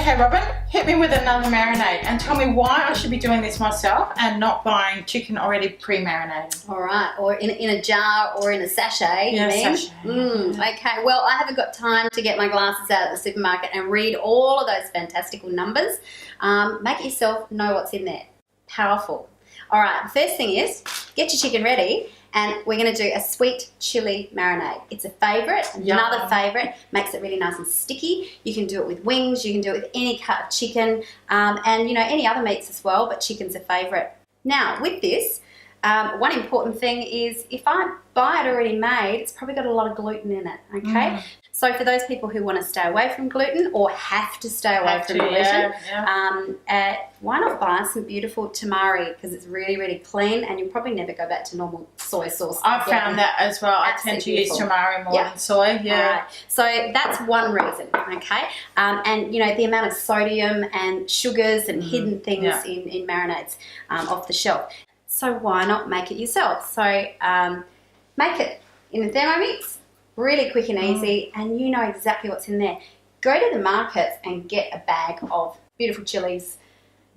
Okay, Robyn, hit me with another marinade and tell me why I should be doing this myself and not buying chicken already pre-marinated. All right, or in a jar or in a sachet, yeah, you mean? Sachet. Okay, well, I haven't got time to get my glasses out at the supermarket and read all of those fantastical numbers. Make it yourself, know what's in there. Powerful. All right, the first thing is, get your chicken ready. And we're going to do a sweet chili marinade. It's a favourite, another favourite. Makes it really nice and sticky. You can do it with wings. You can do it with any cut of chicken. And, you know, any other meats as well, but chicken's a favourite. Now, with this, one important thing is if I buy it already made, it's probably got a lot of gluten in it, okay? So for those people who want to stay away from gluten or have to stay away from gluten, why not buy some beautiful tamari, because it's really, really clean and you'll probably never go back to normal soy sauce. I've found that as well. I tend to use tamari more than soy. Yeah. So that's one reason, okay? And, you know, the amount of sodium and sugars and hidden things in marinades off the shelf. So why not make it yourself? So make it in the Thermomix. Really quick and easy, and you know exactly what's in there. Go to the markets and get a bag of beautiful chilies,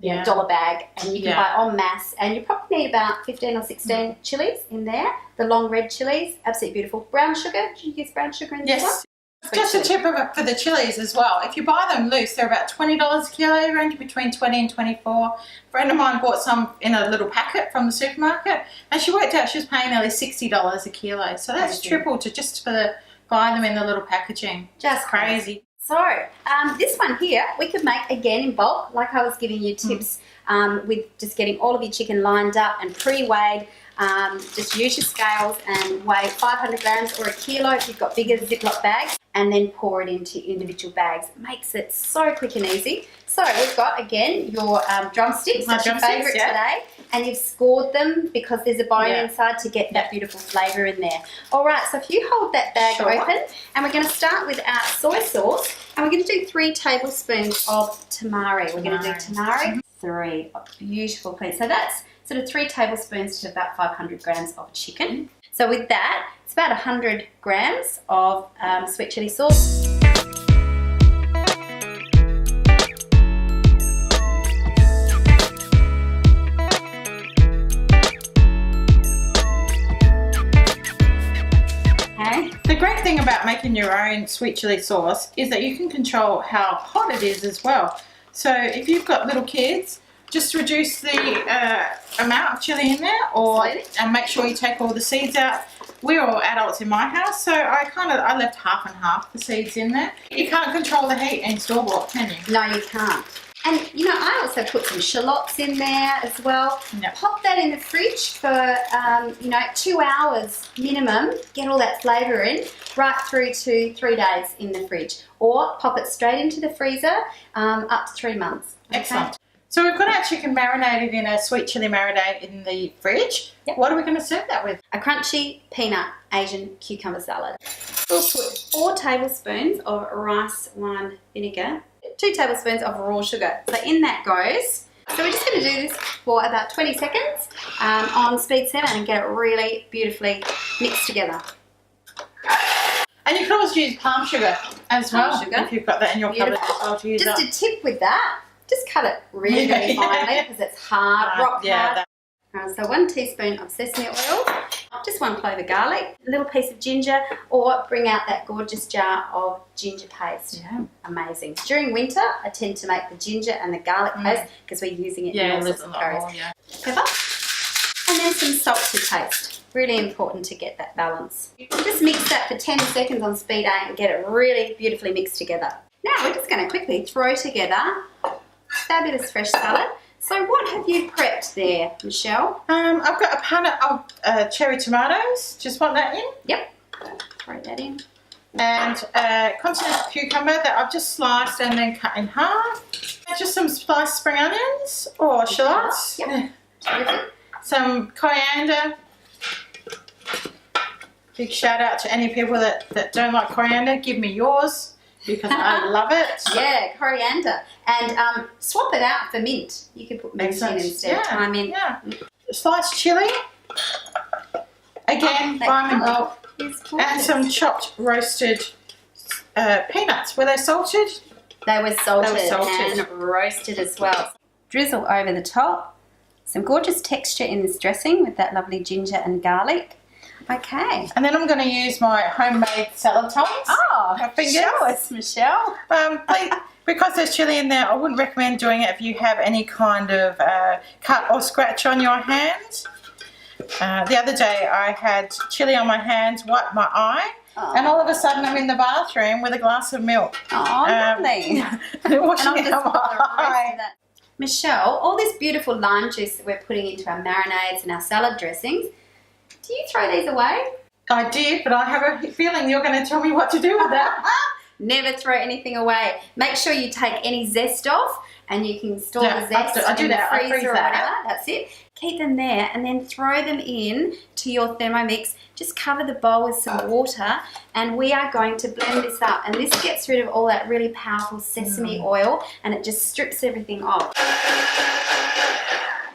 $1 bag, and you can buy en masse. And you probably need about 15 or 16 chilies in there. The long red chilies, absolutely beautiful. Brown sugar, do you use brown sugar in this one? Just a tip for the chilies as well. If you buy them loose, they're about $20 a kilo, range between 20 and 24. A friend of mine bought some in a little packet from the supermarket, and she worked out she was paying nearly $60 a kilo. So that's triple to just buy them in the little packaging. Just crazy. So this one here, we could make again in bulk, like I was giving you tips with just getting all of your chicken lined up and pre-weighed. Just use your scales and weigh 500 grams or a kilo if you've got bigger Ziploc bags, and then pour it into individual bags. It makes it so quick and easy. So we've got, again, your drumsticks, that's your favourite today, and you've scored them because there's a bone inside to get that beautiful flavour in there. All right, so if you hold that bag open, and we're going to start with our soy sauce, and we're going to do 3 tablespoons of tamari. We're going to do tamari, 3, beautiful clean. So that's sort of 3 tablespoons to about 500 grams of chicken. So with that, it's about 100 grams of sweet chili sauce. The great thing about making your own sweet chili sauce is that you can control how hot it is as well. So if you've got little kids, just reduce the amount of chili in there, and make sure you take all the seeds out. We're all adults in my house, so I left half and half the seeds in there. You can't control the heat in store-bought, can you? No, you can't. And, you know, I also put some shallots in there as well. Pop that in the fridge for, you know, 2 hours minimum. Get all that flavour in, right through to 3 days in the fridge. Or pop it straight into the freezer up to 3 months. Okay? Excellent. So we've got our chicken marinated in a sweet chili marinade in the fridge. What are we going to serve that with? A crunchy peanut Asian cucumber salad. We'll put 4 tablespoons of rice wine vinegar, 2 tablespoons of raw sugar. So in that goes. So we're just going to do this for about 20 seconds on speed 7 and get it really beautifully mixed together. And you can always use palm sugar as well, if you've got that in your cupboard as well to use. Just a tip with that. Just cut it really, really finely because it's hard, rock hard. So 1 teaspoon of sesame oil, just 1 clove of garlic, a little piece of ginger, or bring out that gorgeous jar of ginger paste. Amazing. During winter, I tend to make the ginger and the garlic paste because we're using it in all sorts of curries. Pepper, and then some salt to taste. Really important to get that balance. Just mix that for 10 seconds on speed 8 and get it really beautifully mixed together. Now we're just going to quickly throw together fabulous fresh salad. So what have you prepped there, Michelle? I've got a pan of cherry tomatoes. Just want that in? Yep. Throw that in. And a continental cucumber that I've just sliced and then cut in half. Just some sliced spring onions or shallots. Some coriander. Big shout out to any people that don't like coriander. Give me yours, because I love it. Yeah, coriander. And swap it out for mint. You could put mint in instead of thyme in. Sliced chili. Again, buy in bulk. And some chopped roasted peanuts. Were they salted? They were salted, salted. and roasted as well. Drizzle over the top. Some gorgeous texture in this dressing with that lovely ginger and garlic. Okay. And then I'm going to use my homemade salad tongs. Oh, My fingers. show us, Michelle. Please, because there's chili in there, I wouldn't recommend doing it if you have any kind of cut or scratch on your hands. The other day I had chili on my hands, wiped my eye, and all of a sudden I'm in the bathroom with a glass of milk. Oh, lovely. Washing out my eye. Michelle, all this beautiful lime juice that we're putting into our marinades and our salad dressings, do you throw these away? I did, but I have a feeling you're going to tell me what to do with that. Never throw anything away. Make sure you take any zest off, and you can store the zest in the freezer or whatever. That's it. Keep them there and then throw them in to your Thermomix. Just cover the bowl with some water, and we are going to blend this up. And this gets rid of all that really powerful sesame oil, and it just strips everything off.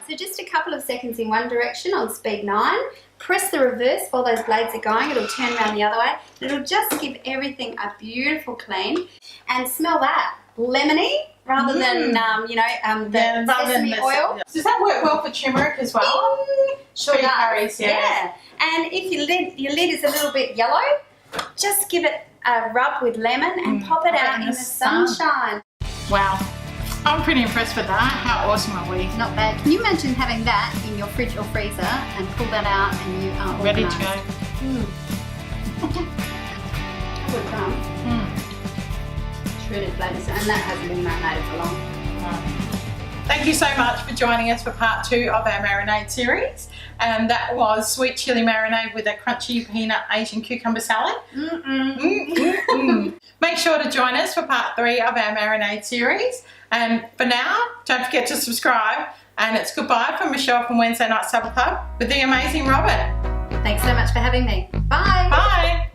So just a couple of seconds in one direction on speed 9. Press the reverse while those blades are going. It'll turn around the other way. It'll just give everything a beautiful clean. And smell that. Lemony rather than, the sesame oil. Does that work well for turmeric as well? Sure does. Curries, yeah. And if your lid is a little bit yellow, just give it a rub with lemon and pop it out in the sunshine. Wow. I'm pretty impressed with that. How awesome are we? Not bad. Can you imagine having that in your fridge or freezer and pull that out and you are ready organised. to go. Good crumb. Shredded flavours, and that hasn't been marinated for long. Thank you so much for joining us for part 2 of our marinade series. And that was sweet chili marinade with a crunchy peanut Asian cucumber salad. Make sure to join us for part 3 of our marinade series. And for now, don't forget to subscribe. And it's goodbye from Michelle from Wednesday Night Supper Club with the amazing Robyn. Thanks so much for having me. Bye. Bye.